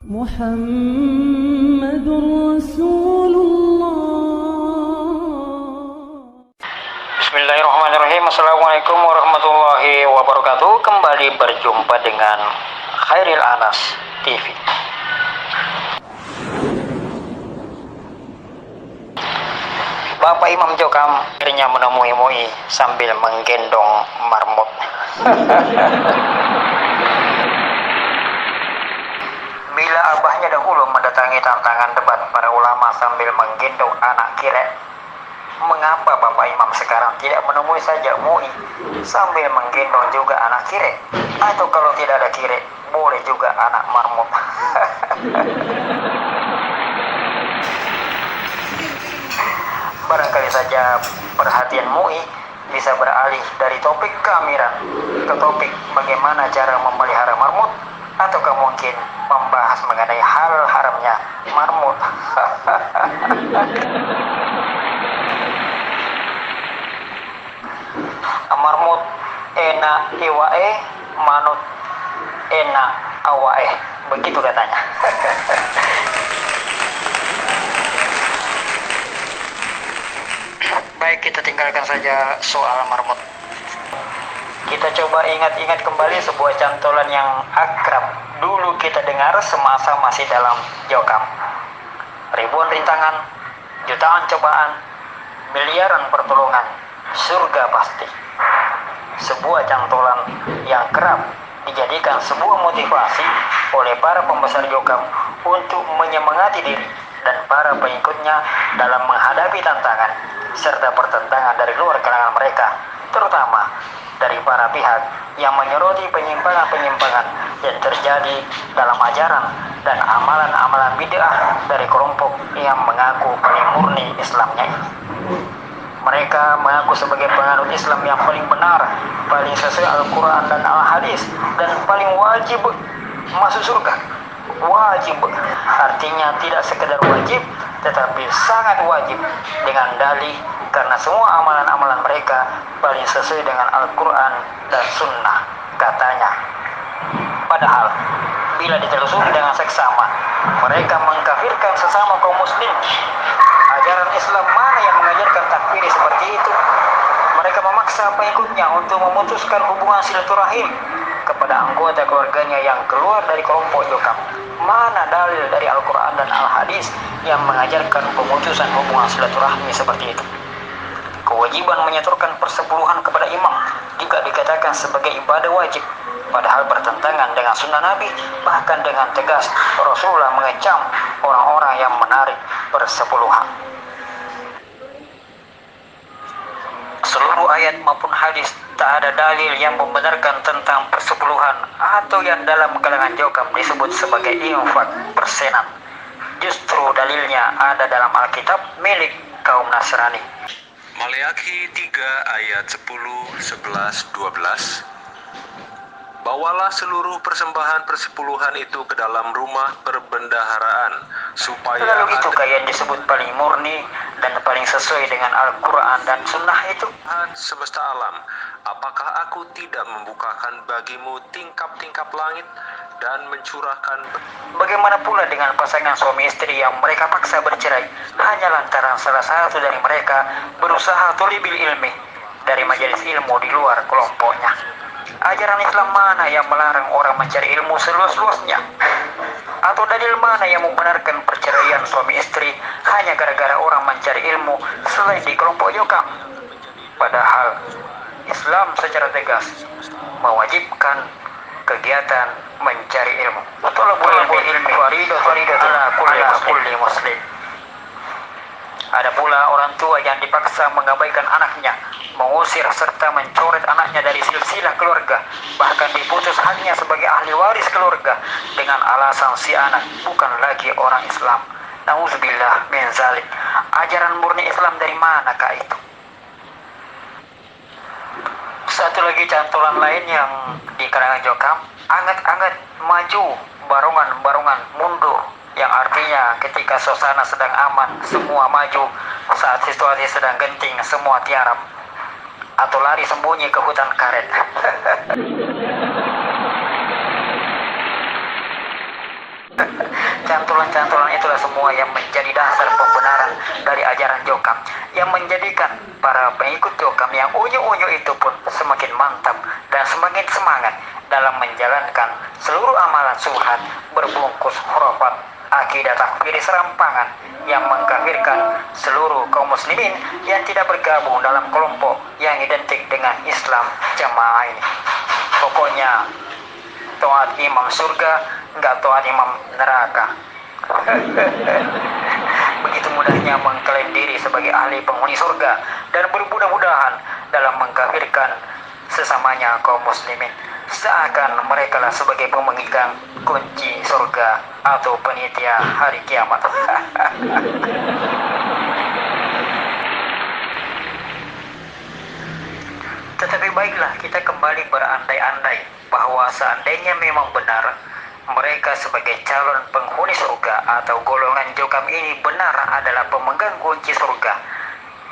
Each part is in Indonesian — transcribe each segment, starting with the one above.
محمد رسول الله. Bismillahirrahmanirrahim. Assalamualaikum warahmatullahi wabarakatuh. Kembali berjumpa dengan Khairil Anas TV. Bapak Imam Jokam akhirnya menemui Mui sambil menggendong marmut. Bila abahnya dahulu mendatangi tantangan debat para ulama sambil menggendong anak kire, mengapa Bapak Imam sekarang tidak menemui saja Mui sambil menggendong juga anak kire? Atau kalau tidak ada kire, boleh juga anak marmut. Barangkali saja perhatian Mui bisa beralih dari topik keamiran ke topik bagaimana cara memelihara marmut, ataukah mungkin membahas mengenai hal haramnya marmut. Marmut enak iwae, manut enak awae, begitu katanya. Baik, kita tinggalkan saja soal marmut. Kita coba ingat-ingat kembali sebuah cantolan yang akrab dulu kita dengar semasa masih dalam Jokam. Ribuan rintangan, jutaan cobaan, miliaran pertolongan, surga pasti. Sebuah cantolan yang kerap dijadikan sebuah motivasi oleh para pembesar Jokam untuk menyemangati diri dan para pengikutnya dalam menghadapi tantangan serta pertentangan dari luar kalangan mereka, terutama dari para pihak yang menyoroti penyimpangan-penyimpangan yang terjadi dalam ajaran dan amalan-amalan bid'ah dari kelompok yang mengaku paling murni Islamnya ini. Mereka mengaku sebagai penganut Islam yang paling benar, paling sesuai Al-Quran dan Al-Hadis, dan paling wajib masuk surga. Wajib artinya tidak sekedar wajib, tetapi sangat wajib dengan dalih, karena semua amalan-amalan mereka paling sesuai dengan Al-Quran dan Sunnah katanya. Padahal bila ditelusuri dengan seksama, mereka mengkafirkan sesama kaum muslim. Ajaran Islam mana yang mengajarkan takfir seperti itu? Mereka memaksa pengikutnya untuk memutuskan hubungan silaturahim kepada anggota keluarganya yang keluar dari kelompok Jokam. Mana dalil dari Al-Quran dan Al-Hadis yang mengajarkan pemutusan hubungan silaturahmi seperti itu? Kewajiban menyetorkan persepuluhan kepada imam juga dikatakan sebagai ibadah wajib, padahal bertentangan dengan sunnah Nabi. Bahkan dengan tegas Rasulullah mengecam orang-orang yang menarik persepuluhan. Seluruh ayat maupun hadis tak ada dalil yang membenarkan tentang persepuluhan atau yang dalam kalangan Jokam disebut sebagai infak persenan. Justru dalilnya ada dalam Alkitab milik kaum Nasrani. Maleakhi 3 ayat 10, 11, 12. Bawalah seluruh persembahan persepuluhan itu ke dalam rumah perbendaharaan, supaya Lalu itukah yang disebut paling murni dan paling sesuai dengan Al-Quran dan Sunnah itu? Tuhan semesta alam, apakah aku tidak membukakan bagimu tingkap-tingkap langit dan mencurahkan? Bagaimana pula dengan pasangan suami istri yang mereka paksa bercerai hanya lantaran salah satu dari mereka berusaha tulibil ilmi dari majelis ilmu di luar kelompoknya? Ajaran Islam mana yang melarang orang mencari ilmu seluas-luasnya? Atau dalil mana yang membenarkan perceraian suami istri hanya gara-gara orang mencari ilmu selain di kelompok Jokam? Padahal Islam secara tegas mewajibkan kegiatan mencari ilmu. Thalabul ilmi faridatun ala kulli muslim. Ada pula orang tua yang dipaksa mengabaikan anaknya, mengusir serta mencoret anaknya dari silsilah keluarga, bahkan diputus haknya sebagai ahli waris keluarga dengan alasan si anak bukan lagi orang Islam. Nauzubillah min zalik. Ajaran murni Islam dari manakah itu? Satu lagi cantolan lain yang di kalangan Jokam, anget-anget maju, barongan-barongan mundur, yang artinya ketika suasana sedang aman semua maju, saat situasi sedang genting semua tiarap, atau lari sembunyi ke hutan karet. Cantolan-cantolan itulah semua yang menjadi dasar pembenaran dari ajaran Jokam, yang menjadikan para pengikut Jokam yang unyu-unyu itu pun semakin mantap dan semakin semangat dalam menjalankan seluruh amalan subhat berbungkus khurafat akidah takfiri serampangan yang mengkafirkan seluruh kaum muslimin yang tidak bergabung dalam kelompok yang identik dengan Islam jamaah ini. Pokoknya taat imam surga, nggak taat imam neraka. Begitu mudahnya mengklaim diri sebagai ahli penghuni surga dan bermudah-mudahan dalam mengkafirkan sesamanya kaum muslimin, seakan mereka lah sebagai pemegang kunci surga atau panitia hari kiamat. Tetapi baiklah, kita kembali berandai-andai bahwa seandainya memang benar mereka sebagai calon penghuni surga atau golongan Jokam ini benar adalah pemegang kunci surga,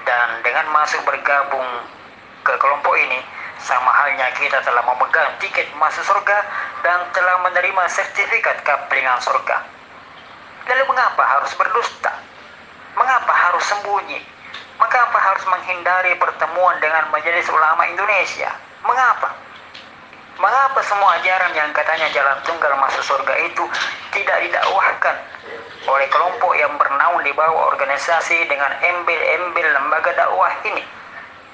dan dengan masuk bergabung ke kelompok ini sama halnya kita telah memegang tiket masuk surga dan telah menerima sertifikat kaplingan surga. Lalu mengapa harus berdusta? Mengapa harus sembunyi? Mengapa harus menghindari pertemuan dengan Majelis Ulama Indonesia? Mengapa? Mengapa semua ajaran yang katanya jalan tunggal masuk surga itu tidak didakwahkan oleh kelompok yang bernaung di bawah organisasi dengan embel-embel lembaga dakwah ini?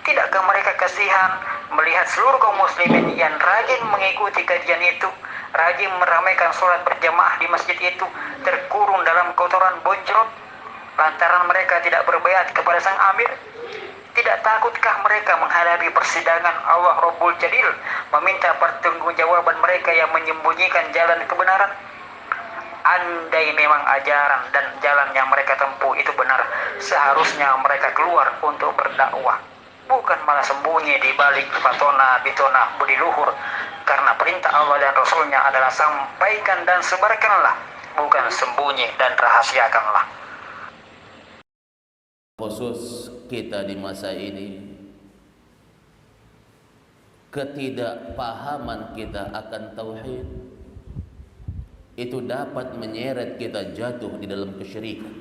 Tidakkah mereka kasihan melihat seluruh kaum muslimin yang rajin mengikuti kajian itu, rajin meramaikan sholat berjamaah di masjid itu, terkurung dalam kotoran boncrot lantaran mereka tidak berbaiat kepada sang amir? Tidak takutkah mereka menghadapi persidangan Allah Rabbul Jalil, meminta pertanggungjawaban mereka yang menyembunyikan jalan kebenaran? Andai memang ajaran dan jalan yang mereka tempuh itu benar, seharusnya mereka keluar untuk berdakwah, bukan malah sembunyi di balik fatona bitona budi luhur. Karena perintah Allah dan Rasulnya adalah sampaikan dan sebarkanlah, bukan sembunyi dan rahasiakanlah. Khusus kita di masa ini, ketidakpahaman kita akan tauhid itu dapat menyeret kita jatuh di dalam kesyirikan.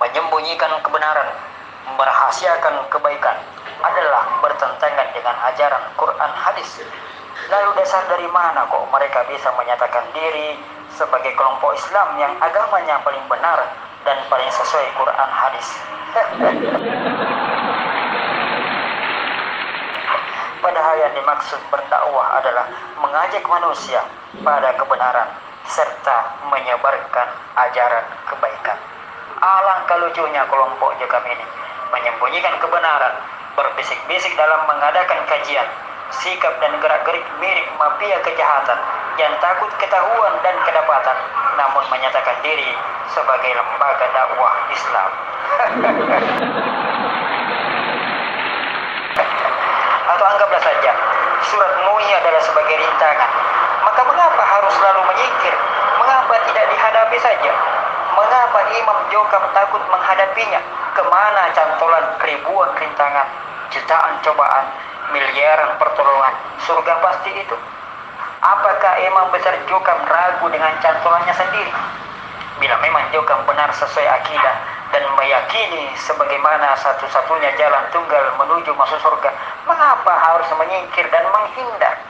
Menyembunyikan kebenaran, merahasiakan kebaikan adalah bertentangan dengan ajaran Quran hadis. Lalu dasar dari mana kok mereka bisa menyatakan diri sebagai kelompok Islam yang agamanya paling benar dan paling sesuai Quran hadis? Padahal yang dimaksud berdakwah adalah mengajak manusia pada kebenaran serta menyebarkan ajaran kebaikan. Alangkah lucunya kelompok Jokam ini menyembunyikan kebenaran, berbisik-bisik dalam mengadakan kajian, sikap dan gerak-gerik mirip mafia kejahatan yang takut ketahuan dan kedapatan, namun menyatakan diri sebagai lembaga dakwah Islam. Atau anggaplah saja surat Nuhi adalah sebagai rintangan, maka mengapa harus selalu menyingkir? Mengapa tidak dihadapi saja? Mengapa Imam Jokam takut menghadapinya? Kemana cantolan ribuan rintangan, jutaan cobaan, miliaran pertolongan, surga pasti itu? Apakah Imam besar Jokam ragu dengan cantolannya sendiri? Bila memang Jokam benar sesuai akidah dan meyakini sebagaimana satu-satunya jalan tunggal menuju masuk surga, mengapa harus menyingkir dan menghindar?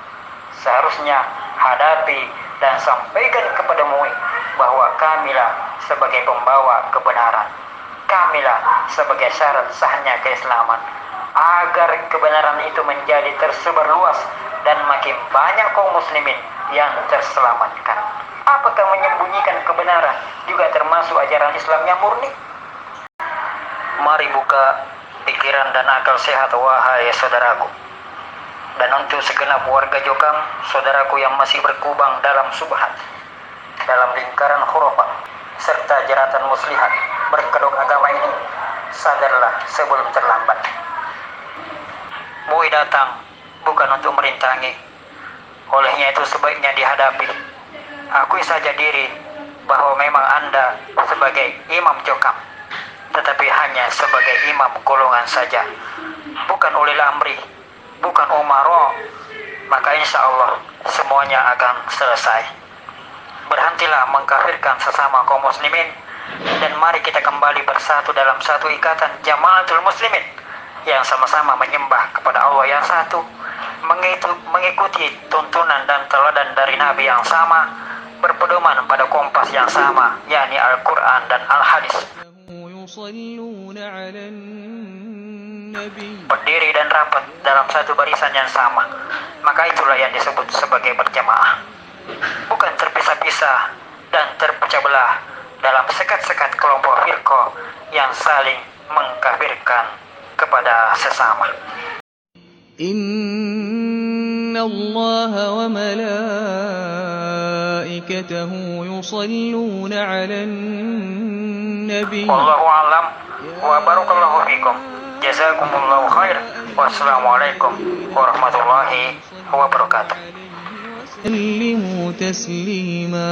Seharusnya hadapi dan sampaikan kepada MUI bahwa kamilah sebagai pembawa kebenaran, kamilah sebagai syarat sahnya keislaman, agar kebenaran itu menjadi tersebar luas dan makin banyak kaum muslimin yang terselamatkan. Apakah menyembunyikan kebenaran juga termasuk ajaran Islam yang murni? Mari buka pikiran dan akal sehat, wahai saudaraku. Dan untuk segenap warga Jokam, saudaraku yang masih berkubang dalam subhat, dalam lingkaran khurafat serta jeratan muslihat berkedok agama ini, sadarlah sebelum terlambat. MUI datang bukan untuk merintangi, olehnya itu sebaiknya dihadapi. Akui saja diri bahwa memang Anda sebagai Imam Jokam, tetapi hanya sebagai imam golongan saja, bukan ulil amri, bukan umaro. Maka insya Allah semuanya akan selesai. Berhenti sila mengkafirkan sesama kaum muslimin, dan mari kita kembali bersatu dalam satu ikatan jamaatul muslimin yang sama-sama menyembah kepada Allah yang satu, mengikuti tuntunan dan teladan dari Nabi yang sama, berpedoman pada kompas yang sama, yakni Al-Quran dan Al-Hadis. Berdiri dan rapat dalam satu barisan yang sama, maka itulah yang disebut sebagai berjamaah, bukan terpisah-pisah dan terpecah belah dalam sekat-sekat kelompok firqah yang saling mengkafirkan kepada sesama. Inna Allah wa malaikatahu yusalluna 'alan nabi. Wallahu a'lam wa barakallahu fikum. Jazakumullahu khair. Wassalamualaikum warahmatullahi wabarakatuh. Sallimu taslima.